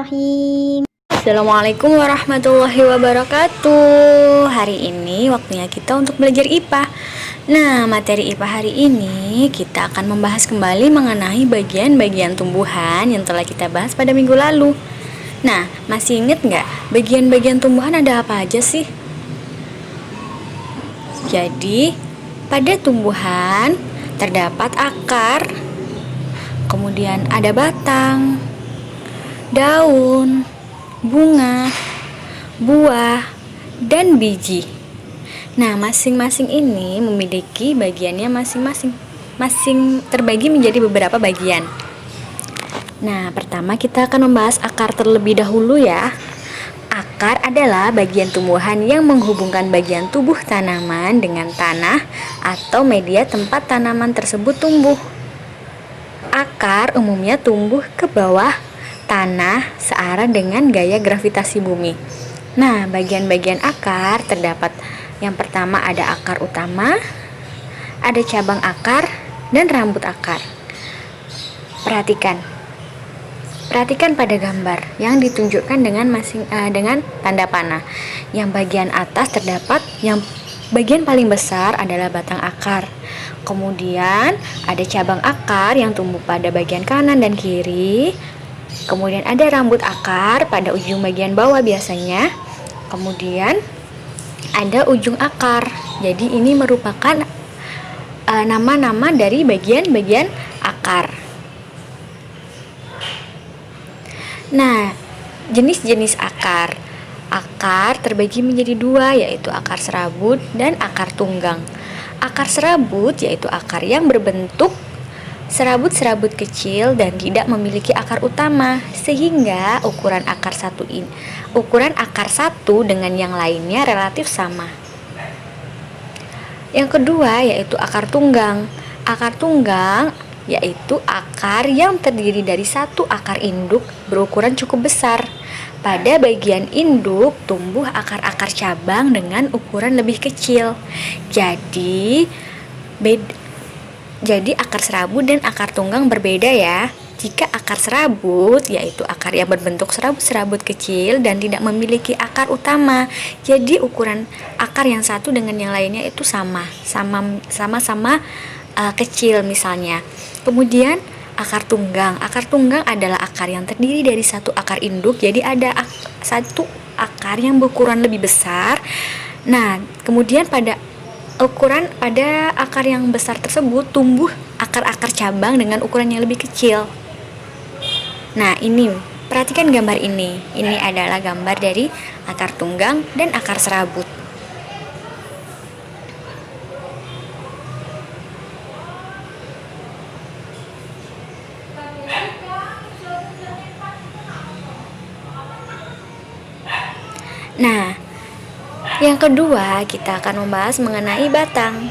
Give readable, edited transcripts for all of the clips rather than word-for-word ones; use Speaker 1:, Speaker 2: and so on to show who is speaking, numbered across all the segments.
Speaker 1: Bismillahirrahmanirrahim.
Speaker 2: Assalamualaikum warahmatullahi wabarakatuh. Hari ini waktunya kita untuk belajar IPA. Nah, materi IPA hari ini kita akan membahas kembali mengenai bagian-bagian tumbuhan yang telah kita bahas pada minggu lalu. Nah, masih ingat nggak bagian-bagian tumbuhan ada apa aja sih? Jadi, pada tumbuhan terdapat akar, kemudian ada batang, daun, bunga, buah, dan biji. Nah, masing-masing ini memiliki bagiannya masing-masing. Terbagi menjadi beberapa bagian. Nah, pertama kita akan membahas akar terlebih dahulu ya. Akar adalah bagian tumbuhan yang menghubungkan bagian tubuh tanaman dengan tanah atau media tempat tanaman tersebut tumbuh. Akar umumnya tumbuh ke bawah tanah searah dengan gaya gravitasi bumi. Nah, bagian-bagian akar terdapat yang pertama ada akar utama, ada cabang akar, dan rambut akar. Perhatikan pada gambar yang ditunjukkan dengan tanda panah. Yang bagian atas terdapat yang bagian paling besar adalah batang akar. Kemudian ada cabang akar yang tumbuh pada bagian kanan dan kiri. Kemudian ada rambut akar pada ujung bagian bawah biasanya. Kemudian ada ujung akar. Jadi ini merupakan nama-nama dari bagian-bagian akar. Nah, jenis-jenis akar. Akar terbagi menjadi dua, yaitu akar serabut dan akar tunggang. Akar serabut yaitu akar yang berbentuk serabut-serabut kecil dan tidak memiliki akar utama, sehingga ukuran akar satu dengan yang lainnya relatif sama. Yang kedua yaitu akar tunggang. Akar tunggang yaitu akar yang terdiri dari satu akar induk berukuran cukup besar. Pada bagian induk tumbuh akar-akar cabang dengan ukuran lebih kecil. Jadi akar serabut dan akar tunggang berbeda ya. Jika akar serabut yaitu akar yang berbentuk serabut-serabut kecil dan tidak memiliki akar utama. Jadi ukuran akar yang satu dengan yang lainnya itu sama-sama kecil misalnya. Kemudian akar tunggang. Akar tunggang adalah akar yang terdiri dari satu akar induk. Jadi ada satu akar yang berukuran lebih besar. Nah, kemudian pada akar yang besar tersebut tumbuh akar-akar cabang dengan ukuran yang lebih kecil. Nah, ini perhatikan gambar ini. Ini adalah gambar dari akar tunggang dan akar serabut. Nah, yang kedua kita akan membahas mengenai batang.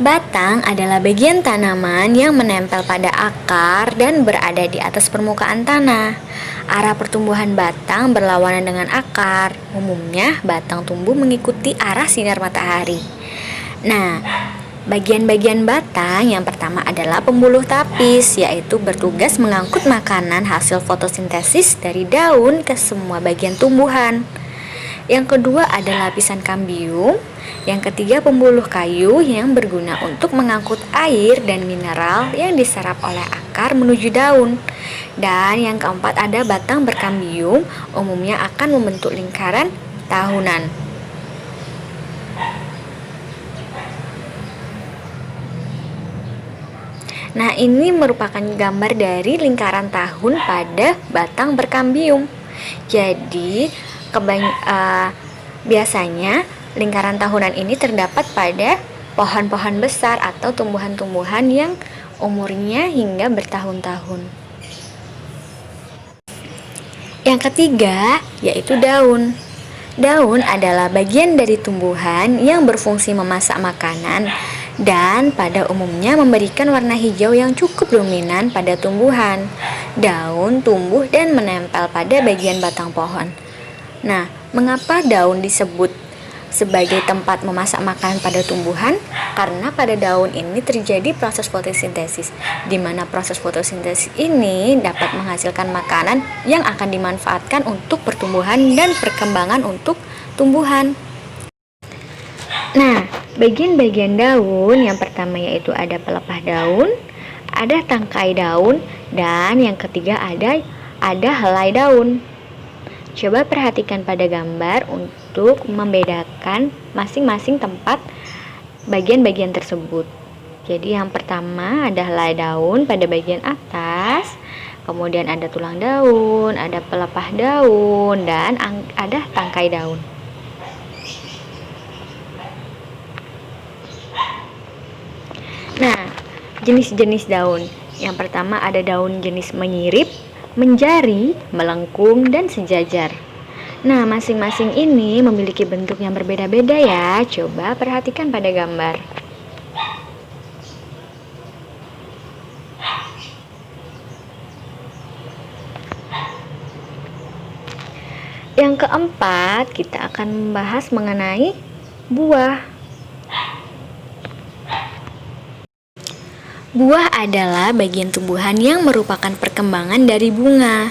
Speaker 2: Batang adalah bagian tanaman yang menempel pada akar dan berada di atas permukaan tanah. Arah pertumbuhan batang berlawanan dengan akar. Umumnya batang tumbuh mengikuti arah sinar matahari. Nah, bagian-bagian batang yang pertama adalah pembuluh tapis, yaitu bertugas mengangkut makanan hasil fotosintesis dari daun ke semua bagian tumbuhan. Yang kedua ada lapisan kambium. Yang ketiga pembuluh kayu yang berguna untuk mengangkut air dan mineral yang diserap oleh akar menuju daun. Dan yang keempat ada batang berkambium, umumnya akan membentuk lingkaran tahunan. Nah, ini merupakan gambar dari lingkaran tahun pada batang berkambium. Jadi, biasanya lingkaran tahunan ini terdapat pada pohon-pohon besar atau tumbuhan-tumbuhan yang umurnya hingga bertahun-tahun. Yang ketiga yaitu daun. Daun adalah bagian dari tumbuhan yang berfungsi memasak makanan dan pada umumnya memberikan warna hijau yang cukup dominan pada tumbuhan. Daun tumbuh dan menempel pada bagian batang pohon. Nah, mengapa daun disebut sebagai tempat memasak makanan pada tumbuhan, karena pada daun ini terjadi proses fotosintesis, di mana proses fotosintesis ini dapat menghasilkan makanan yang akan dimanfaatkan untuk pertumbuhan dan perkembangan untuk tumbuhan. Nah, bagian-bagian daun yang pertama yaitu ada pelepah daun, ada tangkai daun, dan yang ketiga ada helai daun. Coba perhatikan pada gambar untuk membedakan masing-masing tempat bagian-bagian tersebut. Jadi yang pertama ada helai daun pada bagian atas, kemudian ada tulang daun, ada pelepah daun, dan ada tangkai daun. Nah, jenis-jenis daun. Yang pertama ada daun jenis menyirip, menjari, melengkung, dan sejajar. Nah, masing-masing ini memiliki bentuk yang berbeda-beda ya. Coba perhatikan pada gambar. Yang keempat, kita akan membahas mengenai buah. Buah adalah bagian tumbuhan yang merupakan perkembangan dari bunga.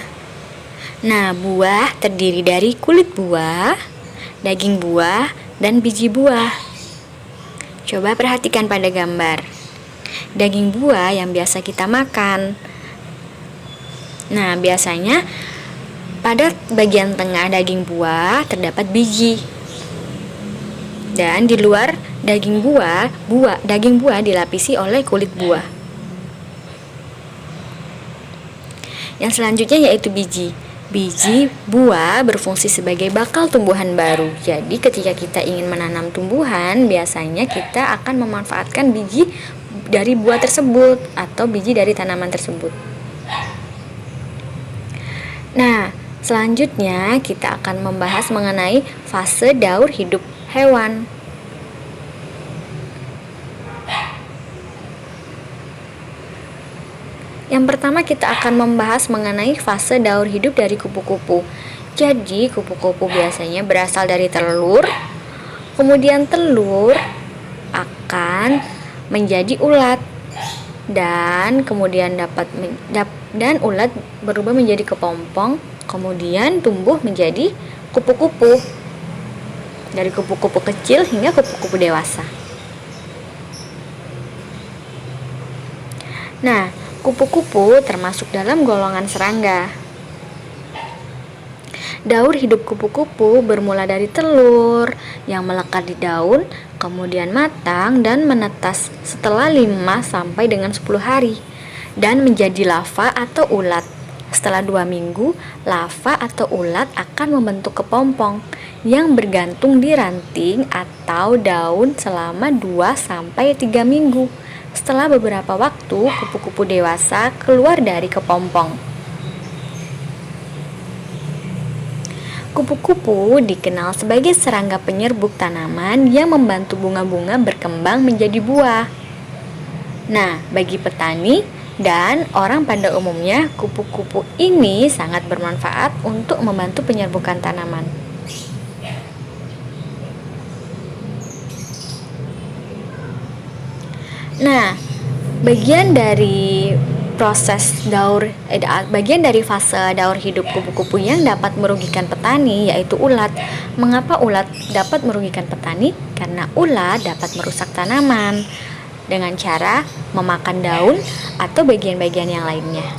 Speaker 2: Nah, buah terdiri dari kulit buah, daging buah, dan biji buah. Coba perhatikan pada gambar. Daging buah yang biasa kita makan. Nah, biasanya pada bagian tengah daging buah terdapat biji. Dan di luar daging buah dilapisi oleh kulit buah. Yang selanjutnya yaitu biji. Biji buah berfungsi sebagai bakal tumbuhan baru. Jadi ketika kita ingin menanam tumbuhan, biasanya kita akan memanfaatkan biji dari buah tersebut atau biji dari tanaman tersebut. Nah, selanjutnya kita akan membahas mengenai fase daur hidup hewan. Yang pertama kita akan membahas mengenai fase daur hidup dari kupu-kupu. Jadi kupu-kupu biasanya berasal dari telur, kemudian telur akan menjadi ulat, dan kemudian dan ulat berubah menjadi kepompong, kemudian tumbuh menjadi kupu-kupu. Dari kupu-kupu kecil hingga kupu-kupu dewasa. Nah, kupu-kupu termasuk dalam golongan serangga. Daur hidup kupu-kupu bermula dari telur yang melekat di daun, kemudian matang dan menetas setelah 5 sampai dengan 10 hari dan menjadi larva atau ulat. Setelah 2 minggu, larva atau ulat akan membentuk kepompong yang bergantung di ranting atau daun selama 2 sampai 3 minggu. Setelah beberapa waktu, kupu-kupu dewasa keluar dari kepompong. Kupu-kupu dikenal sebagai serangga penyerbuk tanaman yang membantu bunga-bunga berkembang menjadi buah. Nah, bagi petani dan orang pada umumnya, kupu-kupu ini sangat bermanfaat untuk membantu penyerbukan tanaman. Nah, bagian dari fase daur hidup kupu-kupu yang dapat merugikan petani yaitu ulat. Mengapa ulat dapat merugikan petani? Karena ulat dapat merusak tanaman dengan cara memakan daun atau bagian-bagian yang lainnya.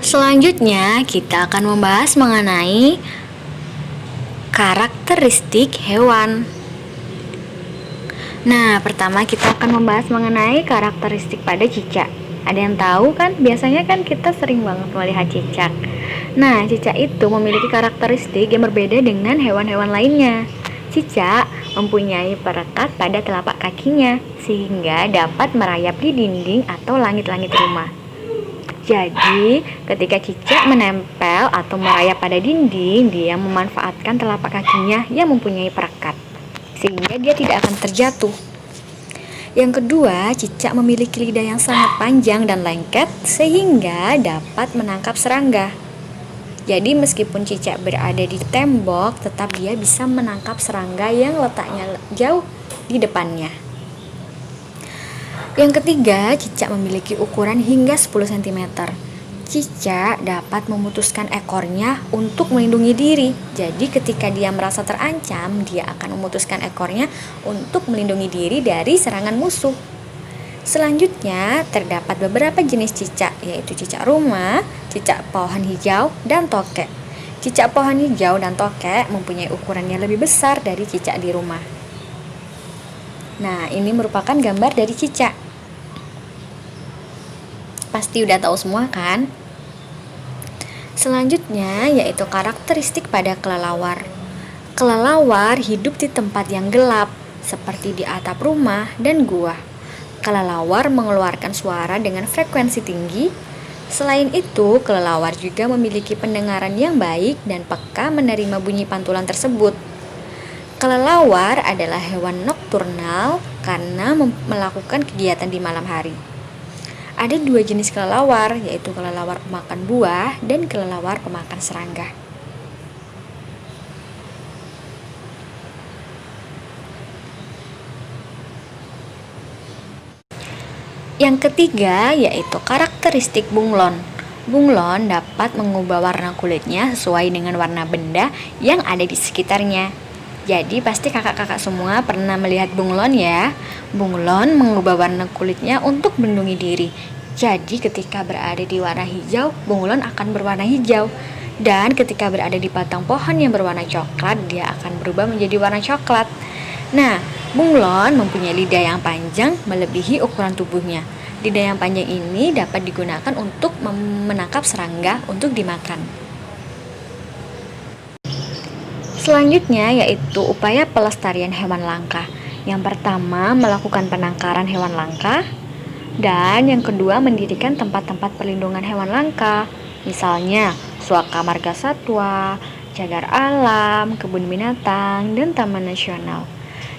Speaker 2: Selanjutnya, kita akan membahas mengenai karakteristik hewan. Nah, pertama kita akan membahas mengenai karakteristik pada cicak. Ada yang tahu kan? Biasanya kan kita sering banget melihat cicak. Nah, cicak itu memiliki karakteristik yang berbeda dengan hewan-hewan lainnya. Cicak mempunyai perekat pada telapak kakinya sehingga dapat merayap di dinding atau langit-langit rumah. Jadi, ketika cicak menempel atau merayap pada dinding, dia memanfaatkan telapak kakinya yang mempunyai perekat, sehingga dia tidak akan terjatuh. Yang kedua, cicak memiliki lidah yang sangat panjang dan lengket sehingga dapat menangkap serangga. Jadi meskipun cicak berada di tembok, tetap dia bisa menangkap serangga yang letaknya jauh di depannya. Yang ketiga, cicak memiliki ukuran hingga 10 cm. Cicak dapat memutuskan ekornya untuk melindungi diri. Jadi ketika dia merasa terancam, dia akan memutuskan ekornya untuk melindungi diri dari serangan musuh. Selanjutnya, terdapat beberapa jenis cicak, yaitu cicak rumah, cicak pohon hijau, dan tokek. Cicak pohon hijau dan tokek mempunyai ukuran yang lebih besar dari cicak di rumah. Nah, ini merupakan gambar dari cicak. Pasti udah tahu semua kan? Selanjutnya, yaitu karakteristik pada kelelawar. Kelelawar hidup di tempat yang gelap, seperti di atap rumah dan gua. Kelelawar mengeluarkan suara dengan frekuensi tinggi. Selain itu, kelelawar juga memiliki pendengaran yang baik dan peka menerima bunyi pantulan tersebut. Kelelawar adalah hewan nokturnal karena melakukan kegiatan di malam hari. Ada dua jenis kelelawar, yaitu kelelawar pemakan buah dan kelelawar pemakan serangga. Yang ketiga, yaitu karakteristik bunglon. Bunglon dapat mengubah warna kulitnya sesuai dengan warna benda yang ada di sekitarnya. Jadi pasti kakak-kakak semua pernah melihat bunglon ya. Bunglon mengubah warna kulitnya untuk melindungi diri. Jadi ketika berada di warna hijau, bunglon akan berwarna hijau. Dan ketika berada di batang pohon yang berwarna coklat, dia akan berubah menjadi warna coklat. Nah, bunglon mempunyai lidah yang panjang melebihi ukuran tubuhnya. Lidah yang panjang ini dapat digunakan untuk menangkap serangga untuk dimakan. Selanjutnya yaitu upaya pelestarian hewan langka. Yang pertama, melakukan penangkaran hewan langka. Dan yang kedua, mendirikan tempat-tempat perlindungan hewan langka. Misalnya, Suaka Marga Satwa, Cagar Alam, Kebun Binatang, dan Taman Nasional.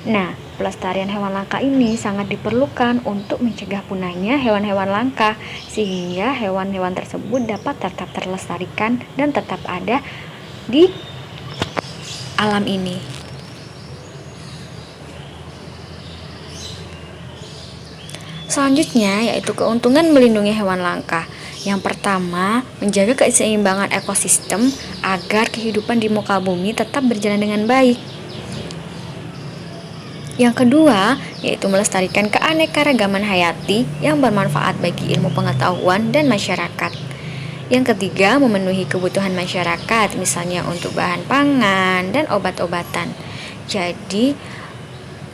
Speaker 2: Nah, pelestarian hewan langka ini sangat diperlukan untuk mencegah punahnya hewan-hewan langka, sehingga hewan-hewan tersebut dapat tetap terlestarikan dan tetap ada di alam ini. Selanjutnya yaitu keuntungan melindungi hewan langka. Yang pertama, menjaga keseimbangan ekosistem agar kehidupan di muka bumi tetap berjalan dengan baik. Yang kedua, yaitu melestarikan keanekaragaman hayati yang bermanfaat bagi ilmu pengetahuan dan masyarakat. Yang ketiga, memenuhi kebutuhan masyarakat, misalnya untuk bahan pangan dan obat-obatan. Jadi,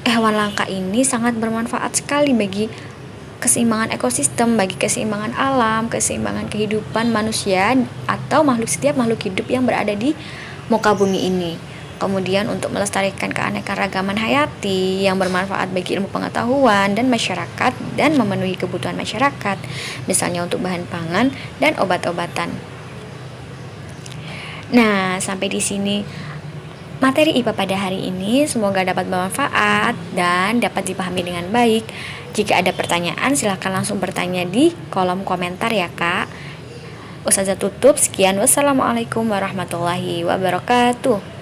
Speaker 2: hewan langka ini sangat bermanfaat sekali bagi keseimbangan ekosistem, bagi keseimbangan alam, keseimbangan kehidupan manusia atau setiap makhluk hidup yang berada di muka bumi ini. Kemudian untuk melestarikan keanekaragaman hayati yang bermanfaat bagi ilmu pengetahuan dan masyarakat dan memenuhi kebutuhan masyarakat, misalnya untuk bahan pangan dan obat-obatan. Nah, sampai di sini materi IPA pada hari ini. Semoga dapat bermanfaat dan dapat dipahami dengan baik. Jika ada pertanyaan, silakan langsung bertanya di kolom komentar ya Kak. Ustazah tutup, sekian. Wassalamualaikum warahmatullahi wabarakatuh.